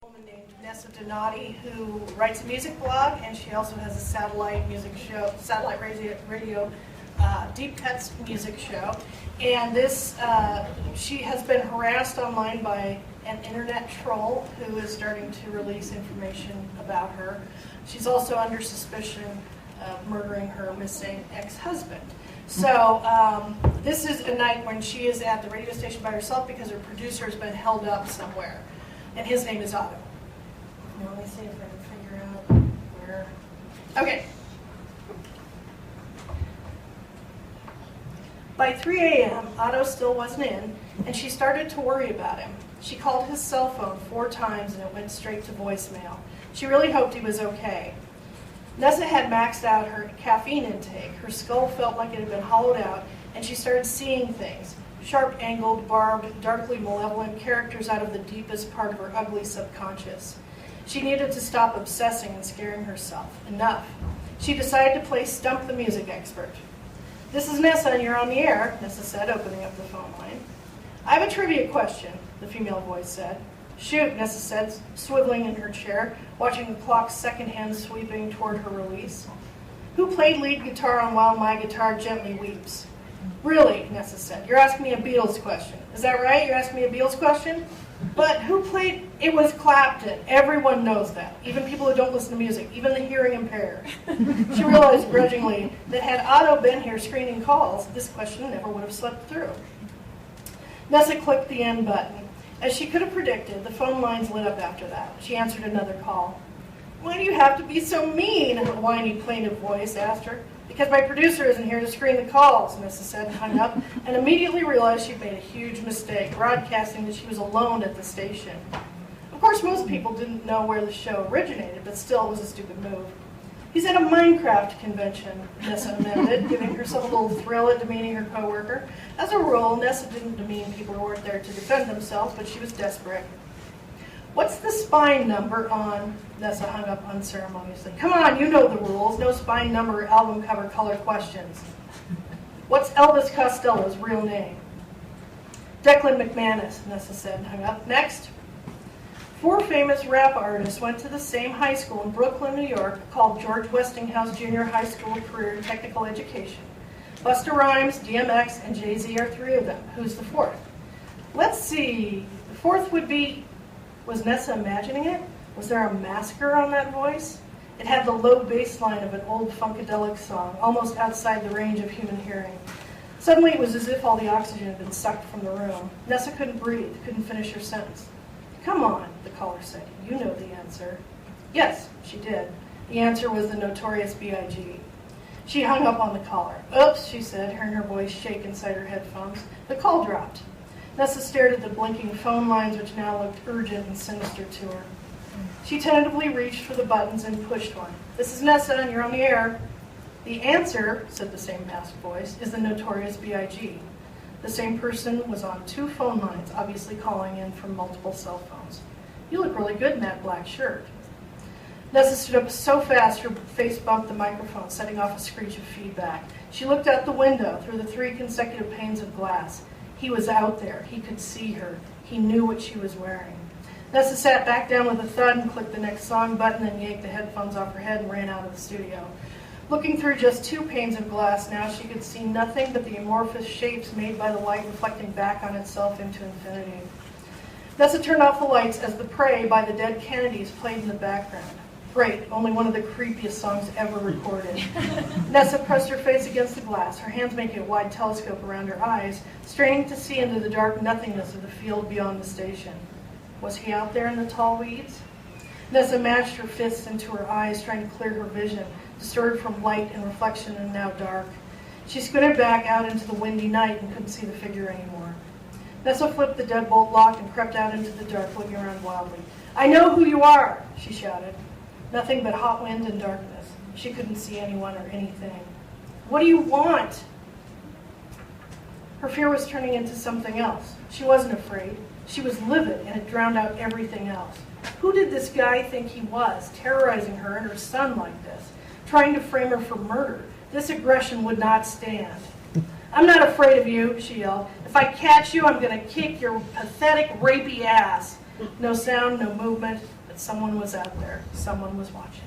Woman named Nessa Donati, who writes a music blog, and she also has a satellite radio deep cuts music show. And this, she has been harassed online by an internet troll who is starting to release information about her. She's also under suspicion of murdering her missing ex-husband. So this is a night when she is at the radio station by herself because her producer has been held up somewhere. And his name is Otto. Now, let me see if I can figure out where. Okay. By 3 a.m., Otto still wasn't in, and she started to worry about him. She called his cell phone 4 times, and it went straight to voicemail. She really hoped he was okay. Nessa had maxed out her caffeine intake. Her skull felt like it had been hollowed out, and she started seeing things. Sharp-angled, barbed, darkly malevolent characters out of the deepest part of her ugly subconscious. She needed to stop obsessing and scaring herself. Enough. She decided to play Stump the Music Expert. "This is Nessa, and you're on the air," Nessa said, opening up the phone line. "I have a trivia question," the female voice said. "Shoot," Nessa said, swiveling in her chair, watching the clock's second hand sweeping toward her release. "Who played lead guitar on While My Guitar Gently Weeps?" "Really," Nessa said, "you're asking me a Beatles question. Is that right? You're asking me a Beatles question? But who played?" "It was Clapton. Everyone knows that. Even people who don't listen to music, even the hearing impaired." She realized grudgingly that had Otto been here screening calls, this question never would have slipped through. Nessa clicked the end button. As she could have predicted, the phone lines lit up after that. She answered another call. "Why do you have to be so mean?" a whiny, plaintive voice asked her. "Because my producer isn't here to screen the calls," Nessa said and hung up, and immediately realized she'd made a huge mistake, broadcasting that she was alone at the station. Of course, most people didn't know where the show originated, but still it was a stupid move. "He's at a Minecraft convention," Nessa amended, giving herself a little thrill at demeaning her coworker. As a rule, Nessa didn't demean people who weren't there to defend themselves, but she was desperate. "What's the spine number on?" Nessa hung up unceremoniously. "Come on, you know the rules. No spine number, album cover, color questions." "What's Elvis Costello's real name?" "Declan McManus," Nessa said and hung up. "Next." 4 famous rap artists went to the same high school in Brooklyn, New York, called George Westinghouse Junior High School Career and Technical Education. Busta Rhymes, DMX, and Jay-Z are 3 of them. Who's the 4th? Let's see. The 4th would be... Was Nessa imagining it? Was there a massacre on that voice? It had the low bass line of an old funkadelic song, almost outside the range of human hearing. Suddenly it was as if all the oxygen had been sucked from the room. Nessa couldn't breathe, couldn't finish her sentence. "Come on," the caller said. "You know the answer." Yes, she did. The answer was the Notorious B.I.G. She hung up on the caller. "Oops," she said, hearing her voice shake inside her headphones. The call dropped. Nessa stared at the blinking phone lines, which now looked urgent and sinister to her. She tentatively reached for the buttons and pushed one. "This is Nessa, and you're on the air." "The answer," said the same masked voice, "is the Notorious B.I.G. The same person was on 2 phone lines, obviously calling in from multiple cell phones. "You look really good in that black shirt." Nessa stood up so fast her face bumped the microphone, setting off a screech of feedback. She looked out the window through the 3 consecutive panes of glass. He was out there. He could see her. He knew what she was wearing. Nessa sat back down with a thud and clicked the next song button, then yanked the headphones off her head and ran out of the studio. Looking through just 2 panes of glass now, she could see nothing but the amorphous shapes made by the light reflecting back on itself into infinity. Nessa turned off the lights as The Prey by the Dead Kennedys played in the background. Great, only one of the creepiest songs ever recorded. Nessa pressed her face against the glass, her hands making a wide telescope around her eyes, straining to see into the dark nothingness of the field beyond the station. Was he out there in the tall weeds? Nessa mashed her fists into her eyes, trying to clear her vision, distorted from light and reflection and now dark. She squinted back out into the windy night and couldn't see the figure anymore. Nessa flipped the deadbolt lock and crept out into the dark, looking around wildly. "I know who you are," she shouted. Nothing but hot wind and darkness. She couldn't see anyone or anything. "What do you want?" Her fear was turning into something else. She wasn't afraid. She was livid, and it drowned out everything else. Who did this guy think he was, terrorizing her and her son like this, trying to frame her for murder? This aggression would not stand. "I'm not afraid of you," she yelled. "If I catch you, I'm going to kick your pathetic, rapey ass." No sound, no movement, but someone was out there. Someone was watching.